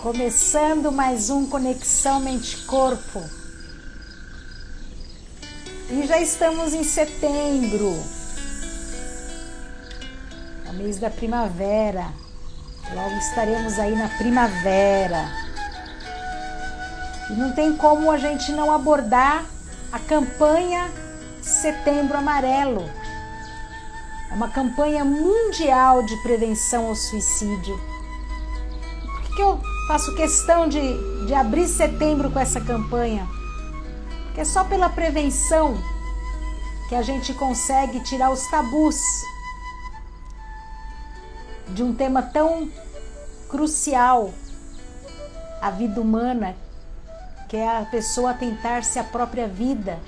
Começando mais um Conexão Mente-Corpo. E já estamos em setembro, é o mês da primavera. Logo estaremos aí na primavera. E não tem como a gente não abordar a campanha Setembro Amarelo. É uma campanha mundial de prevenção ao suicídio. Por que eu faço questão de abrir setembro com essa campanha? Porque é só pela prevenção que a gente consegue tirar os tabus de um tema tão crucial à vida humana, que é a pessoa tentar-se a própria vida.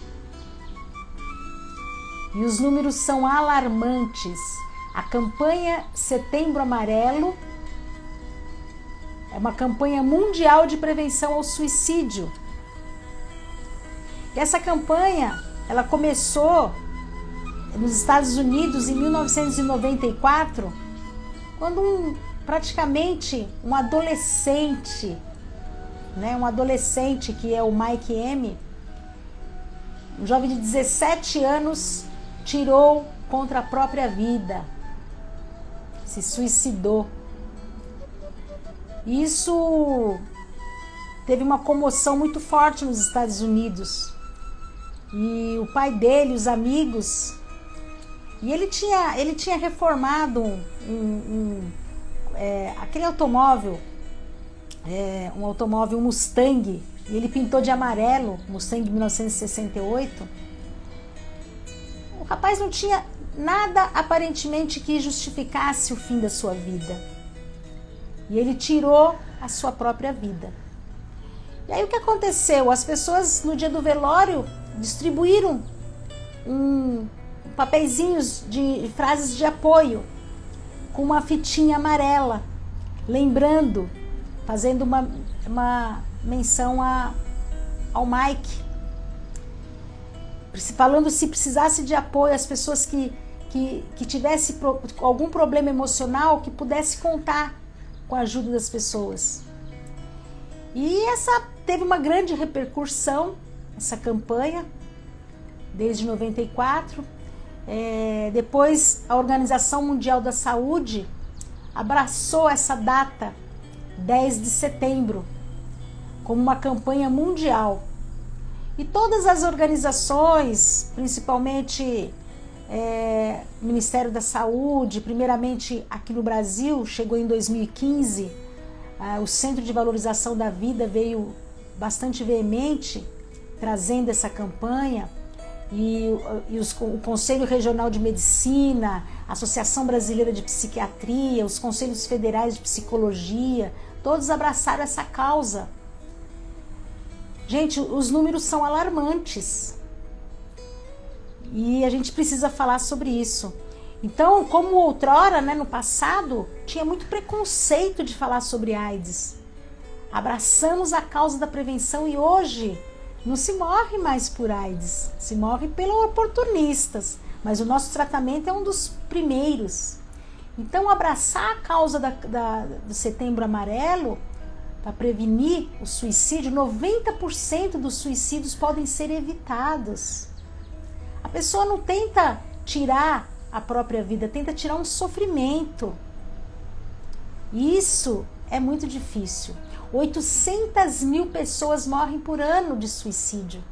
E os números são alarmantes. A campanha Setembro Amarelo é uma campanha mundial de prevenção ao suicídio. E essa campanha, ela começou nos Estados Unidos em 1994, quando praticamente um adolescente, um adolescente que é o Mike M., um jovem de 17 anos, tirou contra a própria vida, se suicidou. Isso teve uma comoção muito forte nos Estados Unidos. E o pai dele, os amigos, e ele tinha reformado aquele automóvel, um automóvel Mustang, e ele pintou de amarelo, Mustang 1968. O rapaz não tinha nada aparentemente que justificasse o fim da sua vida. E ele tirou a sua própria vida. E aí o que aconteceu? As pessoas no dia do velório distribuíram papeizinhos de frases de apoio com uma fitinha amarela, lembrando, fazendo uma menção ao Mike, falando se precisasse de apoio, as pessoas que tivesse algum problema emocional, que pudesse contar com a ajuda das pessoas. E essa teve uma grande repercussão, essa campanha, desde 94. Depois a Organização Mundial da Saúde abraçou essa data, 10 de setembro, como uma campanha mundial. E todas as organizações, principalmente o Ministério da Saúde, primeiramente aqui no Brasil, chegou em 2015, o Centro de Valorização da Vida veio bastante veemente, trazendo essa campanha, e o Conselho Regional de Medicina, a Associação Brasileira de Psiquiatria, os Conselhos Federais de Psicologia, todos abraçaram essa causa. Gente, os números são alarmantes e a gente precisa falar sobre isso. Então, como outrora, no passado, tinha muito preconceito de falar sobre AIDS. Abraçamos a causa da prevenção e hoje não se morre mais por AIDS, se morre pelos oportunistas, mas o nosso tratamento é um dos primeiros. Então, abraçar a causa do Setembro Amarelo para prevenir o suicídio, 90% dos suicídios podem ser evitados. A pessoa não tenta tirar a própria vida, tenta tirar um sofrimento. Isso é muito difícil. 800 mil pessoas morrem por ano de suicídio.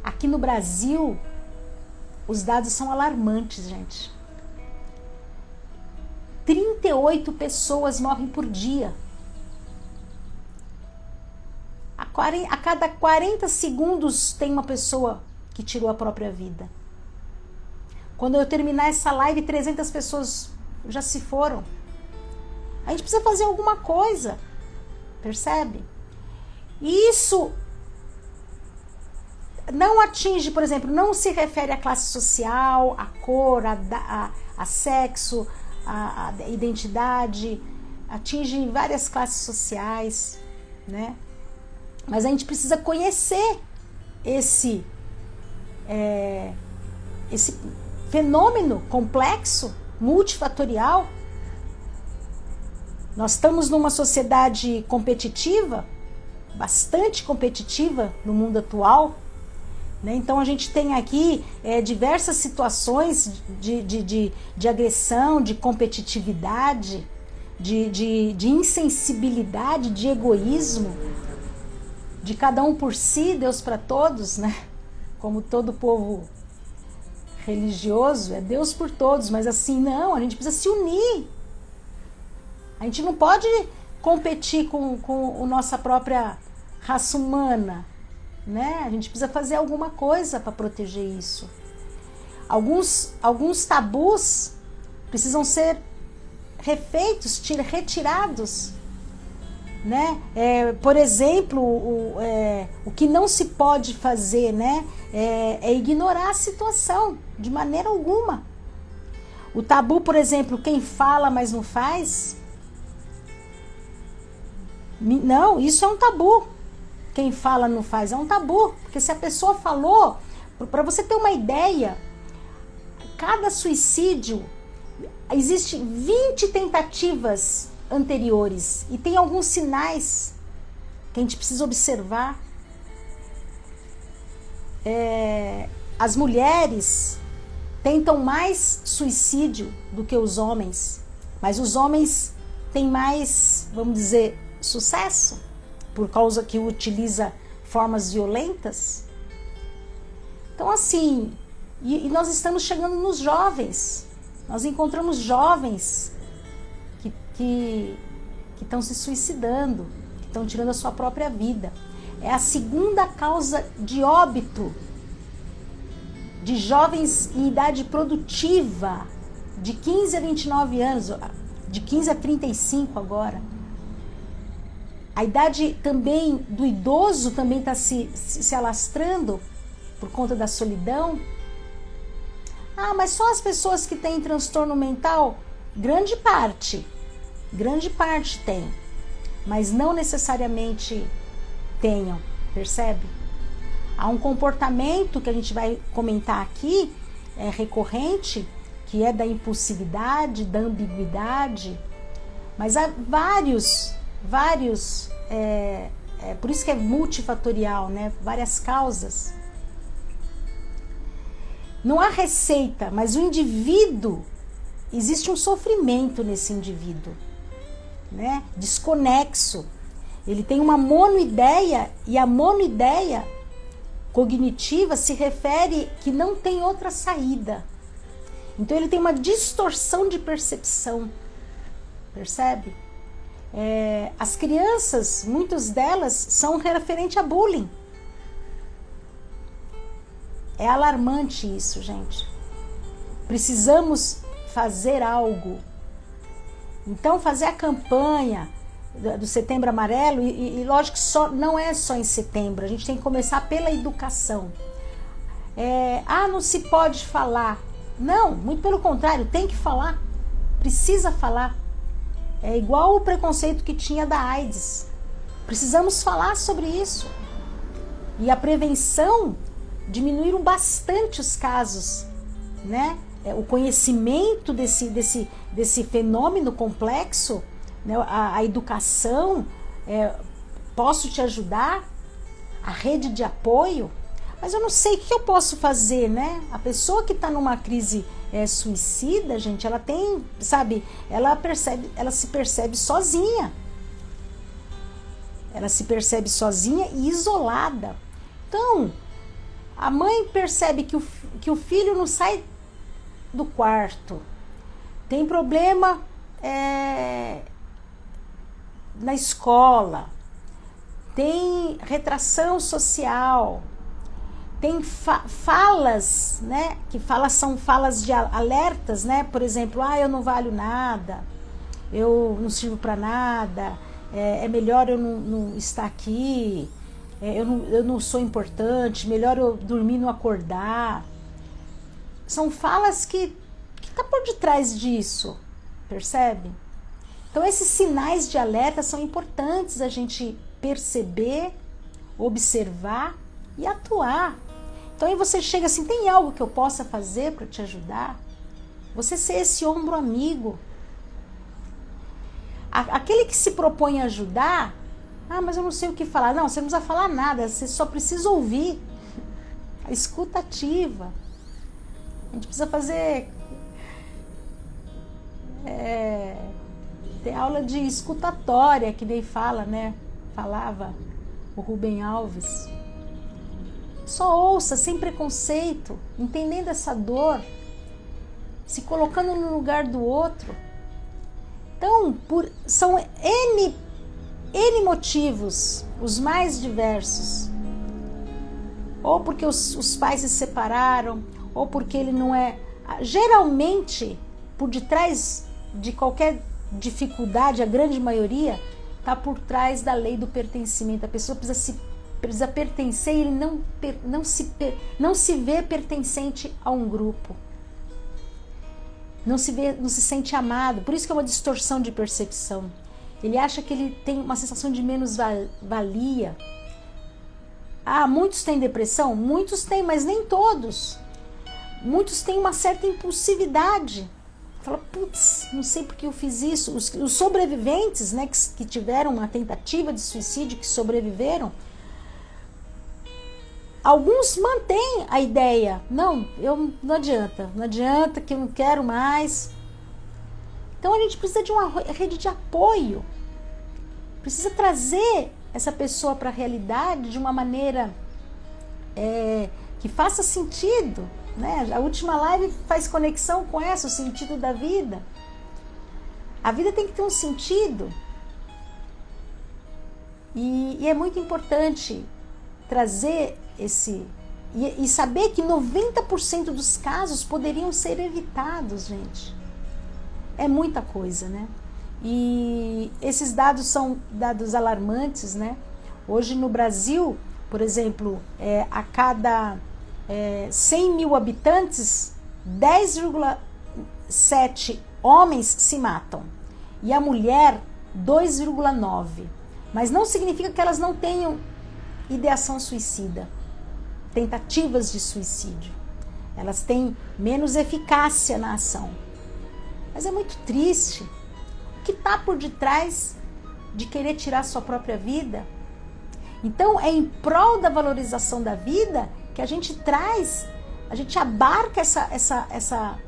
Aqui no Brasil, os dados são alarmantes, gente. 38 pessoas morrem por dia. A cada 40 segundos tem uma pessoa que tirou a própria vida. Quando eu terminar essa live, 300 pessoas já se foram. A gente precisa fazer alguma coisa, percebe? E isso não atinge, por exemplo, não se refere à classe social, à cor, a sexo, a identidade, atinge várias classes sociais, Mas a gente precisa conhecer esse fenômeno complexo, multifatorial, Nós estamos numa sociedade competitiva, bastante competitiva no mundo atual, né? Então a gente tem aqui diversas situações de agressão, de competitividade, de insensibilidade, de egoísmo, de cada um por si, Deus para todos, né? Como todo povo religioso, é Deus por todos, mas assim, não, a gente precisa se unir. A gente não pode competir com a nossa própria raça humana, né? A gente precisa fazer alguma coisa para proteger isso. Alguns tabus precisam ser refeitos, retirados, né? Por exemplo, o que não se pode fazer, né? É ignorar a situação de maneira alguma. O tabu, por exemplo, quem fala mas não faz, não, isso é um tabu. Quem fala não faz, é um tabu, porque se a pessoa falou, para você ter uma ideia, cada suicídio existe 20 tentativas anteriores e tem alguns sinais que a gente precisa observar. As mulheres tentam mais suicídio do que os homens, mas os homens têm mais, vamos dizer, sucesso por causa que utiliza formas violentas. Então assim, e nós estamos chegando nos jovens. Nós encontramos jovens que estão se suicidando, que estão tirando a sua própria vida. É a segunda causa de óbito de jovens em idade produtiva, de 15 a 29 anos, de 15 a 35 agora. A idade também do idoso também está se alastrando por conta da solidão. Ah, mas só as pessoas que têm transtorno mental? Grande parte tem, mas não necessariamente tenham, percebe? Há um comportamento que a gente vai comentar aqui, recorrente, que é da impulsividade, da ambiguidade, mas há vários, por isso que é multifatorial, né? Várias causas. Não há receita, mas o indivíduo, existe um sofrimento nesse indivíduo, né? Desconexo. Ele tem uma monoideia, e a monoideia cognitiva se refere que não tem outra saída. Então ele tem uma distorção de percepção, percebe? As crianças, muitas delas são referente a bullying. É alarmante isso, gente. Precisamos fazer algo. Então, fazer a campanha do Setembro Amarelo, e lógico que não é só em setembro, a gente tem que começar pela educação. Não se pode falar. Não, muito pelo contrário, tem que falar. Precisa falar. É igual o preconceito que tinha da AIDS. Precisamos falar sobre isso. E a prevenção diminuíram bastante os casos, né? O conhecimento desse fenômeno complexo, né? A educação, posso te ajudar, a rede de apoio, mas eu não sei o que eu posso fazer, né? A pessoa que está numa crise suicida, gente, ela tem, sabe, ela se percebe sozinha. Ela se percebe sozinha e isolada. Então, a mãe percebe que o filho não sai do quarto, tem problema na escola, tem retração social, tem falas, né? Que são falas de alertas, né? Por exemplo, eu não valho nada, eu não sirvo para nada, é melhor eu não estar aqui, eu não sou importante, melhor eu dormir e não acordar. São falas que está por detrás disso, percebe? Então esses sinais de alerta são importantes a gente perceber, observar e atuar. Então aí você chega assim, tem algo que eu possa fazer para te ajudar? Você ser esse ombro amigo. Aquele que se propõe a ajudar, mas eu não sei o que falar. Não, você não precisa falar nada, você só precisa ouvir. A escuta ativa. A gente precisa fazer... Tem aula de escutatória, que nem fala, né? Falava o Rubem Alves. Só ouça, sem preconceito, entendendo essa dor, se colocando no lugar do outro. Então, são N motivos, os mais diversos. Ou porque os pais se separaram, ou porque ele não é... Geralmente, por detrás de qualquer dificuldade, a grande maioria, está por trás da lei do pertencimento. A pessoa precisa pertencer e ele não se vê pertencente a um grupo. Não se sente amado. Por isso que é uma distorção de percepção. Ele acha que ele tem uma sensação de menos-valia. Muitos têm depressão? Muitos têm, mas nem todos. Muitos têm uma certa impulsividade. Fala, putz, não sei porque eu fiz isso. Os sobreviventes, né, que tiveram uma tentativa de suicídio, que sobreviveram, alguns mantêm a ideia. Não adianta, que eu não quero mais. Então a gente precisa de uma rede de apoio. Precisa trazer essa pessoa para a realidade de uma maneira que faça sentido. Né? A última live faz conexão com o sentido da vida. A vida tem que ter um sentido. E é muito importante trazer esse... E saber que 90% dos casos poderiam ser evitados, gente. É muita coisa, né? E esses dados são dados alarmantes, né? Hoje no Brasil, por exemplo, a cada 100 mil habitantes, 10,7 homens se matam. E a mulher, 2,9. Mas não significa que elas não tenham ideação suicida, tentativas de suicídio. Elas têm menos eficácia na ação. Mas é muito triste. O que está por detrás de querer tirar sua própria vida? Então, é em prol da valorização da vida que a gente abarca essa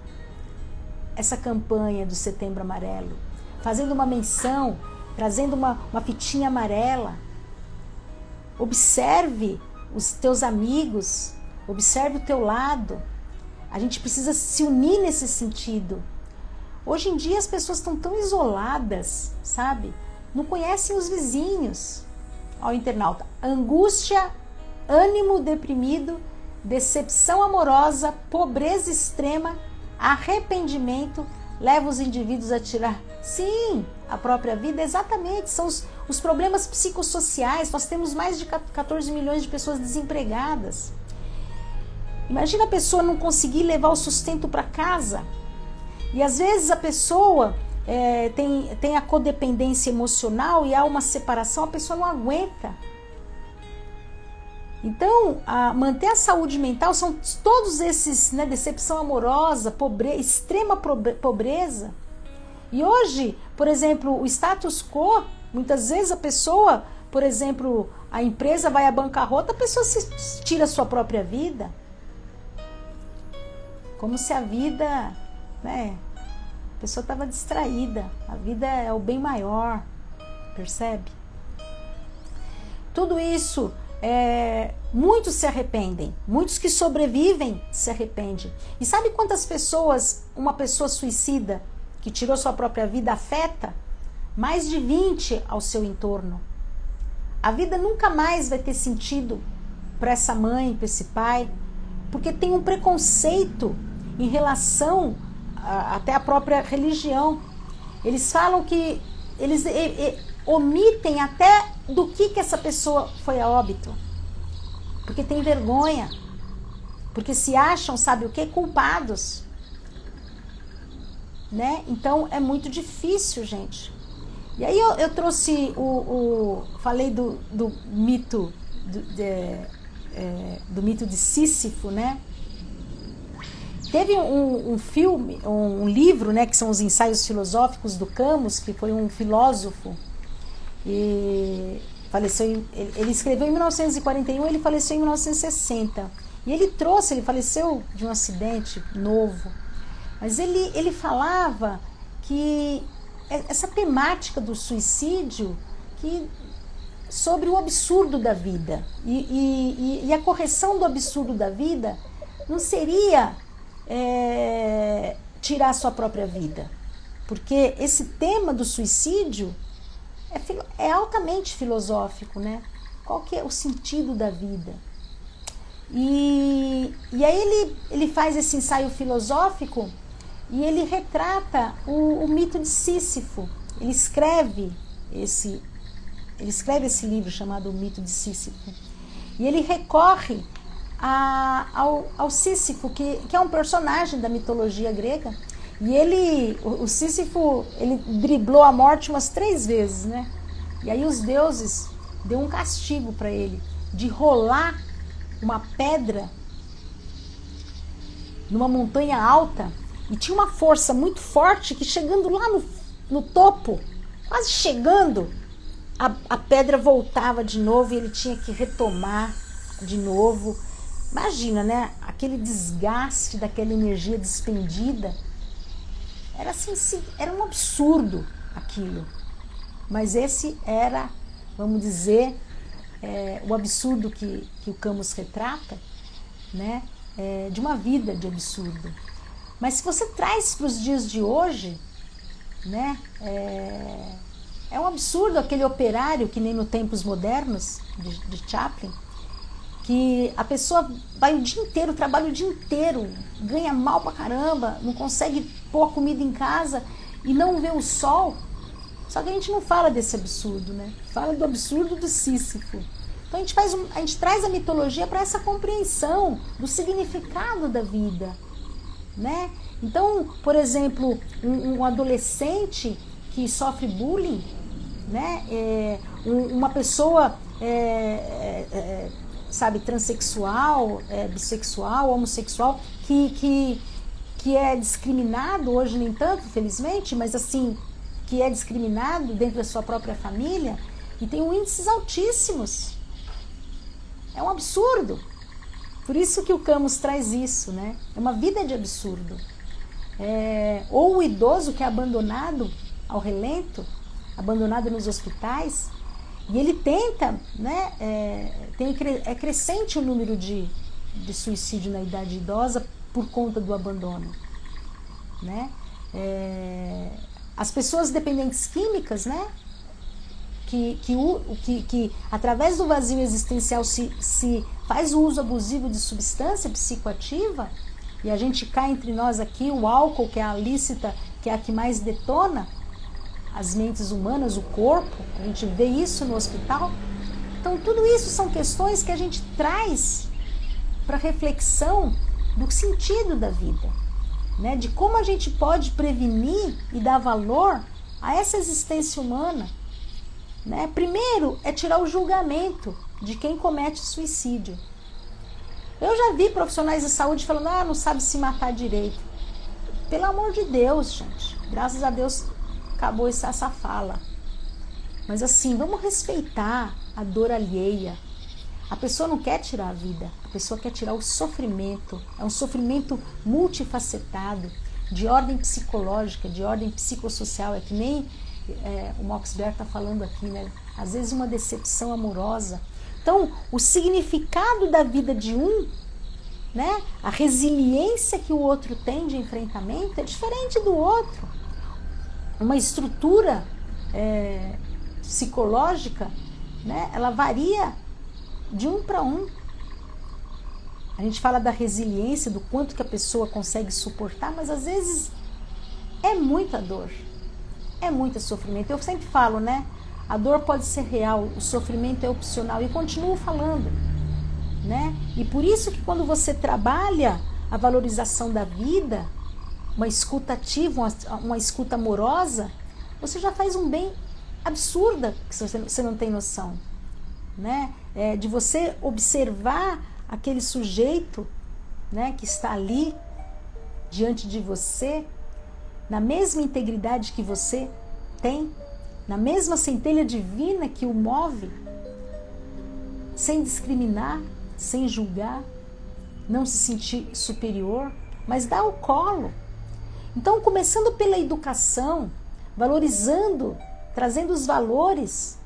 campanha do Setembro Amarelo, fazendo uma menção, trazendo uma fitinha amarela. Observe os teus amigos, observe o teu lado. A gente precisa se unir nesse sentido. Hoje em dia as pessoas estão tão isoladas, sabe? Não conhecem os vizinhos. Ó, o internauta: angústia, ânimo deprimido, decepção amorosa, pobreza extrema, arrependimento leva os indivíduos a tirar, sim, a própria vida. Exatamente, são os problemas psicossociais. Nós temos mais de 14 milhões de pessoas desempregadas. Imagina a pessoa não conseguir levar o sustento para casa. E às vezes a pessoa tem a codependência emocional e há uma separação, a pessoa não aguenta. Então, manter a saúde mental são todos esses, né, decepção amorosa, extrema pobreza. E hoje, por exemplo, o status quo, muitas vezes a pessoa, por exemplo, a empresa vai à bancarrota, a pessoa tira a sua própria vida. Como se a vida, né, a pessoa estava distraída. A vida é o bem maior, percebe? Tudo isso... muitos se arrependem, muitos que sobrevivem se arrependem. E sabe quantas pessoas uma pessoa suicida que tirou sua própria vida afeta? Mais de 20 ao seu entorno. A vida nunca mais vai ter sentido para essa mãe, para esse pai, porque tem um preconceito em relação até a própria religião. Eles falam que eles omitem até do que essa pessoa foi a óbito, porque tem vergonha, porque se acham, sabe o que, culpados, né? Então é muito difícil, gente. E aí eu trouxe falei do mito do mito de Sísifo, né? teve um filme, um livro, né, que são os Ensaios Filosóficos do Camus, que foi um filósofo, e faleceu ele escreveu em 1941, ele faleceu em 1960. E ele faleceu de um acidente novo, mas ele falava que essa temática do suicídio, sobre o absurdo da vida, e a correção do absurdo da vida não seria tirar a sua própria vida, porque esse tema do suicídio é altamente filosófico, né? Qual que é o sentido da vida? E aí ele faz esse ensaio filosófico e ele retrata o mito de Sísifo. Ele escreve esse livro chamado O Mito de Sísifo. E ele recorre ao Sísifo, que é um personagem da mitologia grega. E o Sísifo, ele driblou a morte umas 3 vezes, né? E aí os deuses deu um castigo para ele, de rolar uma pedra numa montanha alta, e tinha uma força muito forte que, chegando lá no topo, quase chegando, a pedra voltava de novo e ele tinha que retomar de novo. Imagina, né? Aquele desgaste daquela energia despendida. Era assim, era um absurdo aquilo. Mas esse era, vamos dizer, o absurdo que o Camus retrata, né? De uma vida de absurdo. Mas se você traz para os dias de hoje, né? É um absurdo aquele operário, que nem no Tempos Modernos, de Chaplin, que a pessoa vai o dia inteiro, trabalha o dia inteiro, ganha mal pra caramba, não consegue pôr comida em casa e não vê o sol. Só que a gente não fala desse absurdo, né? Fala do absurdo do Sísifo. Então a gente traz a mitologia para essa compreensão do significado da vida, né? Então, por exemplo, um adolescente que sofre bullying, né? Uma pessoa sabe, transexual, bissexual, homossexual, que é discriminado hoje, nem tanto, felizmente, mas assim, que é discriminado dentro da sua própria família, e tem índices altíssimos. É um absurdo. Por isso que o Camus traz isso, né? É uma vida de absurdo. Ou o idoso que é abandonado ao relento, abandonado nos hospitais, e ele tenta, né? É crescente o número de suicídio na idade idosa por conta do abandono, né? As pessoas dependentes químicas, né? Que através do vazio existencial se faz o uso abusivo de substância psicoativa, e a gente cai entre nós aqui, o álcool, que é a lícita, que é a que mais detona as mentes humanas, o corpo, a gente vê isso no hospital. Então tudo isso são questões que a gente traz para reflexão do sentido da vida, né? De como a gente pode prevenir e dar valor a essa existência humana, né? Primeiro é tirar o julgamento de quem comete suicídio. Eu já vi profissionais de saúde falando, não sabe se matar direito. Pelo amor de Deus, gente, graças a Deus acabou essa fala. Mas assim, vamos respeitar a dor alheia. A pessoa não quer tirar a vida, a pessoa quer tirar o sofrimento. É um sofrimento multifacetado, de ordem psicológica, de ordem psicossocial. É que nem o Max Behr está falando aqui, né? Às vezes uma decepção amorosa. Então, o significado da vida de um, né? A resiliência que o outro tem de enfrentamento é diferente do outro. Uma estrutura psicológica, né? Ela varia de um para um. A gente fala da resiliência, do quanto que a pessoa consegue suportar, mas às vezes é muita dor, é muito sofrimento. Eu sempre falo, né? A dor pode ser real, o sofrimento é opcional, e continuo falando, né? E por isso que quando você trabalha a valorização da vida, uma escuta ativa, uma escuta amorosa, você já faz um bem absurdo que você não tem noção, né? De você observar aquele sujeito, né, que está ali diante de você, na mesma integridade que você tem, na mesma centelha divina que o move, sem discriminar, sem julgar, não se sentir superior, mas dá o colo. Então, começando pela educação, valorizando, trazendo os valores,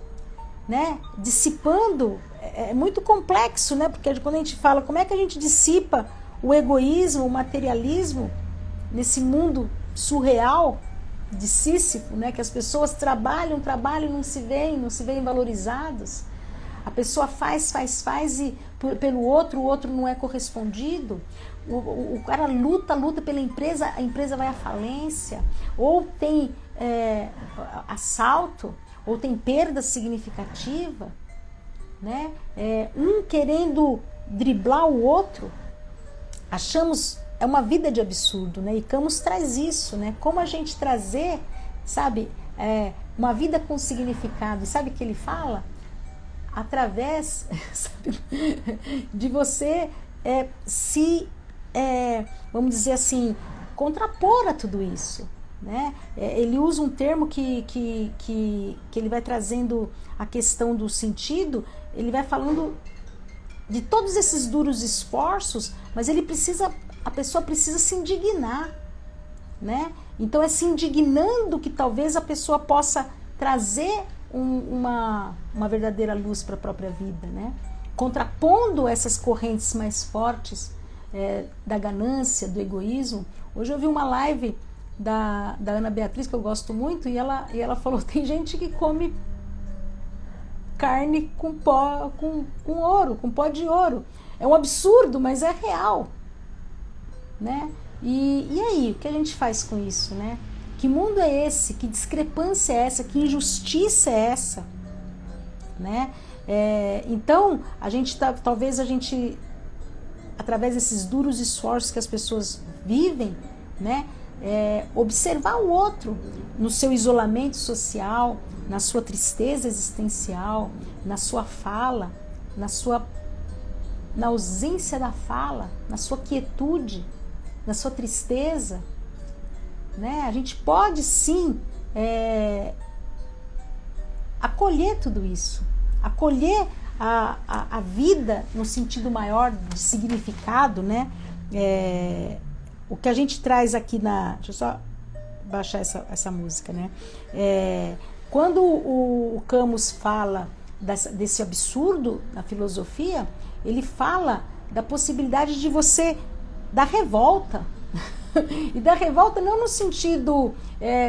né? Dissipando, é muito complexo, né? Porque quando a gente fala como é que a gente dissipa o egoísmo, o materialismo nesse mundo surreal de Sísifo, né? Que as pessoas trabalham e não se veem valorizados. A pessoa faz e pelo outro, o outro não é correspondido. O cara luta pela empresa, a empresa vai à falência, ou tem assalto, ou tem perda significativa, né? Um querendo driblar o outro. Achamos, é uma vida de absurdo, né? E Camus traz isso, né? Como a gente trazer, sabe, uma vida com significado. E sabe o que ele fala? Através, sabe, de você vamos dizer assim, contrapor a tudo isso, né? Ele usa um termo que ele vai trazendo a questão do sentido, ele vai falando de todos esses duros esforços, mas a pessoa precisa se indignar, né? Então é se indignando que talvez a pessoa possa trazer uma verdadeira luz para a própria vida, né? Contrapondo essas correntes mais fortes da ganância, do egoísmo. Hoje eu vi uma live da Ana Beatriz, que eu gosto muito, e ela falou, tem gente que come carne com ouro, com pó de ouro. É um absurdo, mas é real, né? E aí, o que a gente faz com isso, né? Que mundo é esse? Que discrepância é essa? Que injustiça é essa? Né? Então, talvez a gente, através desses duros esforços que as pessoas vivem, né? Observar o outro no seu isolamento social, na sua tristeza existencial, na sua fala, na ausência da fala, na sua quietude, na sua tristeza, né? A gente pode sim acolher tudo isso, acolher a vida no sentido maior de significado, né? O que a gente traz aqui deixa eu só baixar essa música, né? Quando o Camus fala desse absurdo na filosofia, ele fala da possibilidade de você da revolta. E da revolta não no sentido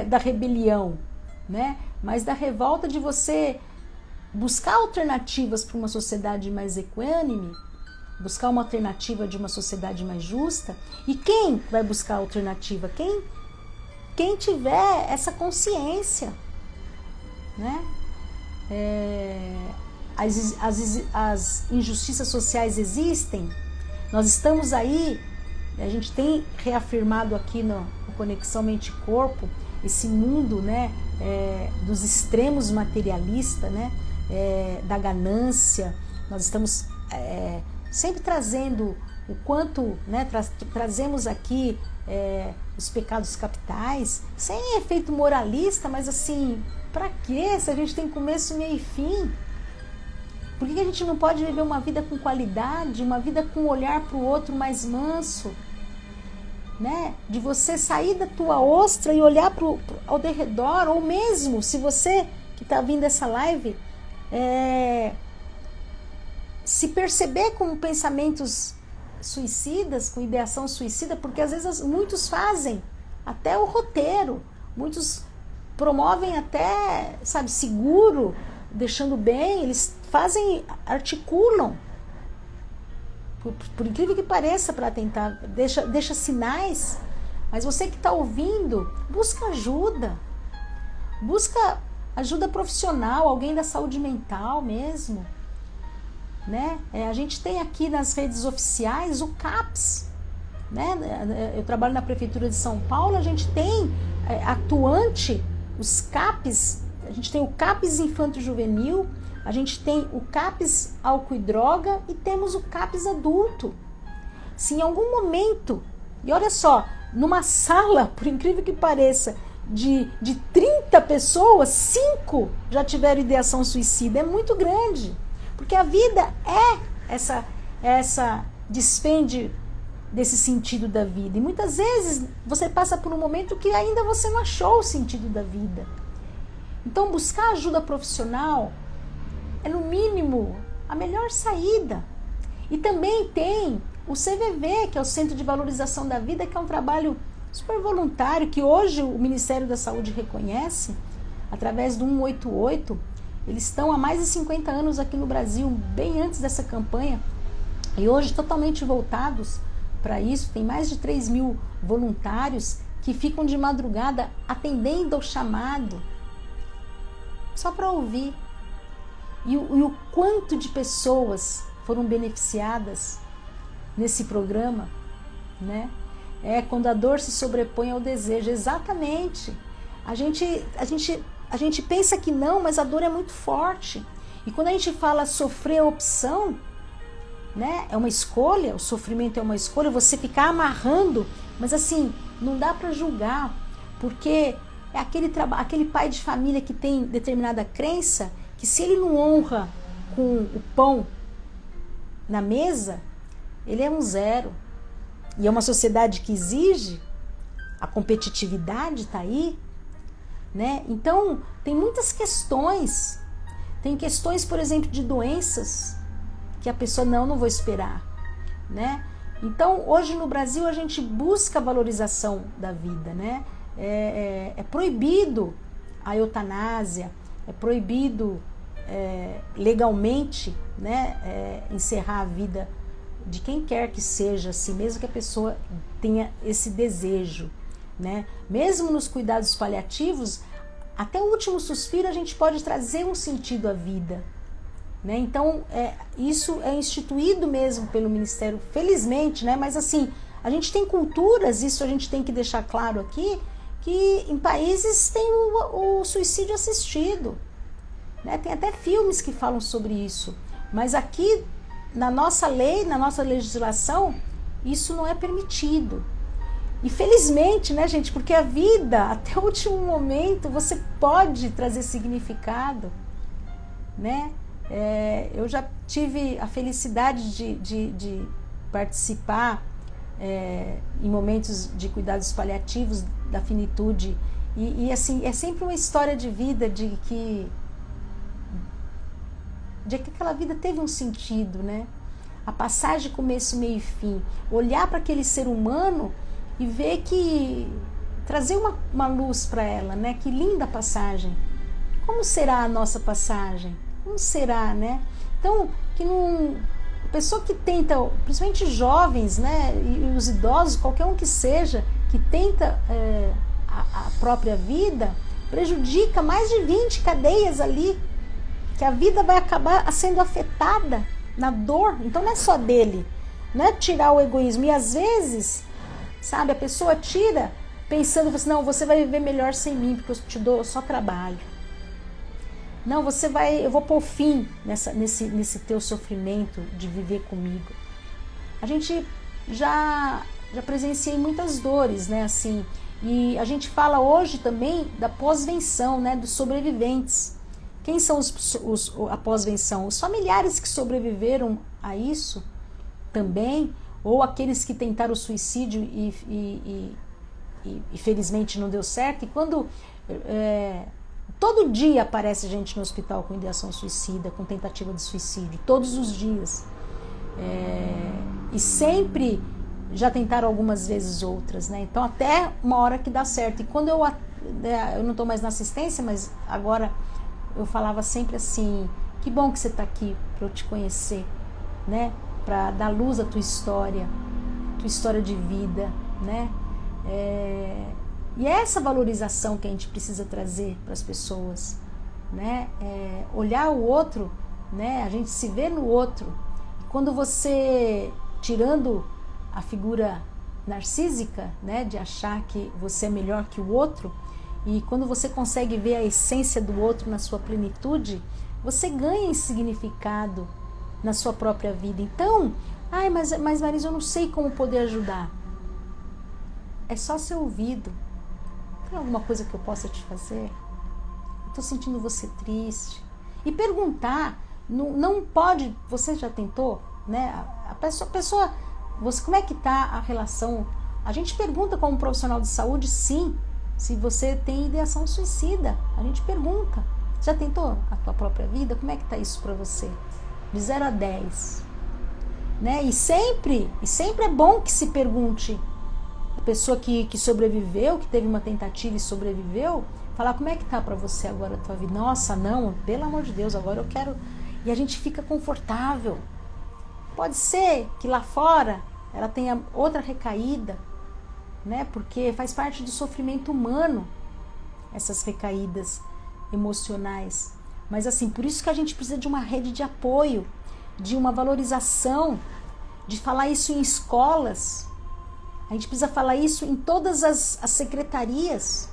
da rebelião, né? Mas da revolta de você buscar alternativas para uma sociedade mais equânime, buscar uma alternativa de uma sociedade mais justa. E quem vai buscar a alternativa? Quem tiver essa consciência, né? As injustiças sociais existem, nós estamos aí. A gente tem reafirmado aqui no Conexão Mente e Corpo esse mundo, né, dos extremos materialistas, né, da ganância. Nós estamos sempre trazendo o quanto, né, trazemos aqui os pecados capitais, sem efeito moralista, mas assim, para quê? Se a gente tem começo, meio e fim. Por que a gente não pode viver uma vida com qualidade, uma vida com um olhar para o outro mais manso? Né? De você sair da tua ostra e olhar ao derredor, ou mesmo, se você que está vindo essa live, se perceber com pensamentos suicidas, com ideação suicida, porque às vezes muitos fazem até o roteiro, muitos promovem até, sabe, seguro, deixando bem, eles articulam, por incrível que pareça, para tentar, deixa sinais, mas você que está ouvindo, busca ajuda profissional, alguém da saúde mental mesmo, né? A gente tem aqui nas redes oficiais o CAPS, né? Eu trabalho na Prefeitura de São Paulo, a gente tem atuante os CAPS, a gente tem o CAPS Infanto-Juvenil, a gente tem o CAPS Álcool e Droga e temos o CAPS Adulto. Se em algum momento, e olha só, numa sala, por incrível que pareça, de 30 pessoas, 5 já tiveram ideação suicida. É muito grande, porque a vida é essa dispende desse sentido da vida. E muitas vezes você passa por um momento que ainda você não achou o sentido da vida. Então buscar ajuda profissional é no mínimo a melhor saída. E também tem o CVV, que é o Centro de Valorização da Vida, que é um trabalho super voluntário, que hoje o Ministério da Saúde reconhece, através do 188. Eles estão há mais de 50 anos aqui no Brasil, bem antes dessa campanha, e hoje totalmente voltados para isso. Tem mais de 3.000 voluntários que ficam de madrugada atendendo ao chamado, só para ouvir. E o quanto de pessoas foram beneficiadas nesse programa, né? É quando a dor se sobrepõe ao desejo. Exatamente. A gente pensa que não, mas a dor é muito forte. E quando a gente fala sofrer é opção, né? É uma escolha, o sofrimento é uma escolha, você ficar amarrando, mas assim, não dá para julgar, porque é aquele pai de família que tem determinada crença, que se ele não honra com o pão na mesa, ele é um 0. E é uma sociedade que exige, a competitividade está aí, né? Então, tem muitas questões. Tem questões, por exemplo, de doenças, que a pessoa não vou esperar, né? Então, hoje no Brasil, a gente busca a valorização da vida, né? É proibido a eutanásia, é proibido legalmente, né, encerrar a vida de quem quer que seja, assim, mesmo que a pessoa tenha esse desejo, né? Mesmo nos cuidados paliativos, até o último suspiro a gente pode trazer um sentido à vida, né? Então, isso é instituído mesmo pelo Ministério, felizmente, né? Mas assim, a gente tem culturas, isso a gente tem que deixar claro aqui, que em países tem o suicídio assistido, né? Tem até filmes que falam sobre isso, mas aqui na nossa lei, na nossa legislação, isso não é permitido. E felizmente, né, gente, porque a vida, até o último momento, você pode trazer significado, né? Eu já tive a felicidade de participar em momentos de cuidados paliativos da finitude, e assim, é sempre uma história de vida de que aquela vida teve um sentido, né? A passagem, começo, meio e fim. Olhar para aquele ser humano e ver que... trazer uma luz para ela, né? Que linda passagem. Como será a nossa passagem? Como será, né? Então, que não... A pessoa que tenta, principalmente jovens, né? E os idosos, qualquer um que seja, que tenta a própria vida, prejudica mais de 20 cadeias ali, que a vida vai acabar sendo afetada na dor. Então não é só dele, não é tirar o egoísmo. E às vezes, sabe, a pessoa tira pensando assim, não, você vai viver melhor sem mim, porque eu te dou só trabalho. Não, eu vou pôr fim nesse teu sofrimento de viver comigo. A gente já presenciei muitas dores, né, assim, e a gente fala hoje também da pós-venção, né, dos sobreviventes. Quem são a pós-venção? Os familiares que sobreviveram a isso também, ou aqueles que tentaram o suicídio e felizmente não deu certo. E quando todo dia aparece gente no hospital com ideação suicida, com tentativa de suicídio, todos os dias. E sempre já tentaram algumas vezes outras, né? Então até uma hora que dá certo. E quando eu não estou mais na assistência, mas agora eu falava sempre assim, que bom que você está aqui para eu te conhecer, né? Para dar luz à tua história de vida, né? E é essa valorização que a gente precisa trazer para as pessoas, né? Olhar o outro, né? A gente se vê no outro. Quando você, tirando a figura narcísica, né? De achar que você é melhor que o outro, e quando você consegue ver a essência do outro na sua plenitude, você ganha em significado na sua própria vida. Então, mas Marisa, eu não sei como poder ajudar. é só ser ouvido. Tem alguma coisa que eu possa te fazer? Eu tô sentindo você triste. E perguntar, não pode, você já tentou, né? A pessoa, você, como é que tá a relação? A gente pergunta como profissional de saúde, sim, se você tem ideação suicida. A gente pergunta. Já tentou a tua própria vida? Como é que tá isso para você? De 0 a 10. Né? E sempre é bom que se pergunte. A pessoa que sobreviveu, que teve uma tentativa e sobreviveu, falar como é que tá para você agora a tua vida. Nossa, não, pelo amor de Deus, agora eu quero... E a gente fica confortável. Pode ser que lá fora ela tenha outra recaída, né? Porque faz parte do sofrimento humano essas recaídas emocionais. Mas assim, por isso que a gente precisa de uma rede de apoio, de uma valorização, de falar isso em escolas. A gente precisa falar isso em todas as secretarias,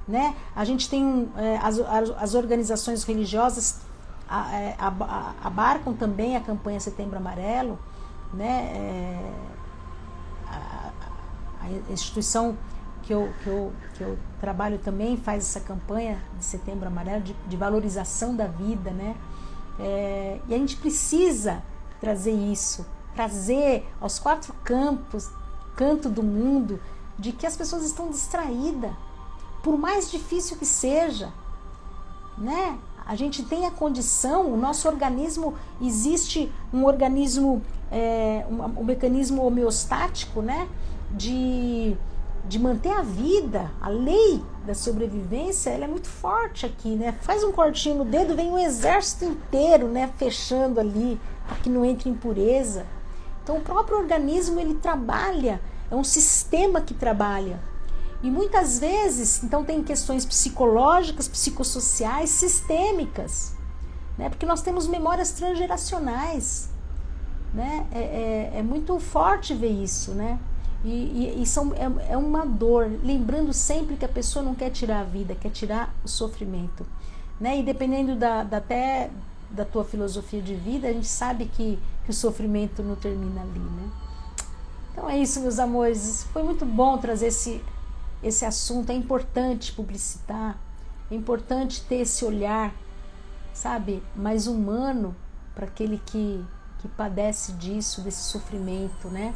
né? A gente tem as organizações religiosas abarcam também a campanha Setembro Amarelo, né? A instituição que eu trabalho também faz essa campanha de Setembro Amarelo, de valorização da vida, né? E a gente precisa trazer isso, trazer aos 4 cantos do mundo, de que as pessoas estão distraídas, por mais difícil que seja, né? A gente tem a condição, o nosso organismo, existe um organismo, um mecanismo homeostático, né? De manter a vida, a lei da sobrevivência, ela é muito forte aqui, né? Faz um cortinho no dedo, vem um exército inteiro, né? Fechando ali, para que não entre impureza. Então o próprio organismo, ele trabalha, é um sistema que trabalha. E muitas vezes, então tem questões psicológicas, psicossociais, sistêmicas, né? Porque nós temos memórias transgeracionais, né? É muito forte ver isso, né? É uma dor, lembrando sempre que a pessoa não quer tirar a vida, quer tirar o sofrimento, né? E dependendo até da tua filosofia de vida, a gente sabe que o sofrimento não termina ali, né? Então é isso, meus amores, foi muito bom trazer esse assunto. É importante publicitar, é importante ter esse olhar, sabe, mais humano para aquele que padece disso, desse sofrimento, né?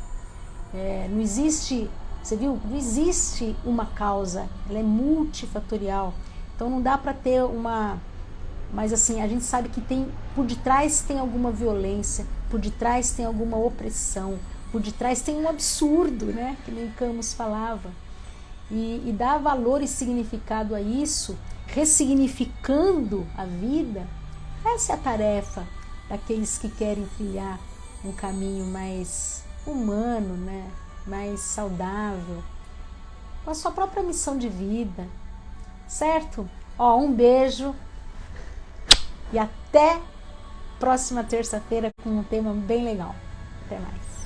Não existe, você viu? Não existe uma causa, ela é multifatorial. Então não dá para ter uma... Mas assim, a gente sabe que por detrás tem alguma violência, por detrás tem alguma opressão, por detrás tem um absurdo, né? Que nem Camus falava. E dar valor e significado a isso, ressignificando a vida, essa é a tarefa daqueles que querem trilhar um caminho mais humano, né? Mais saudável, com a sua própria missão de vida, certo? Um beijo e até próxima terça-feira com um tema bem legal. Até mais.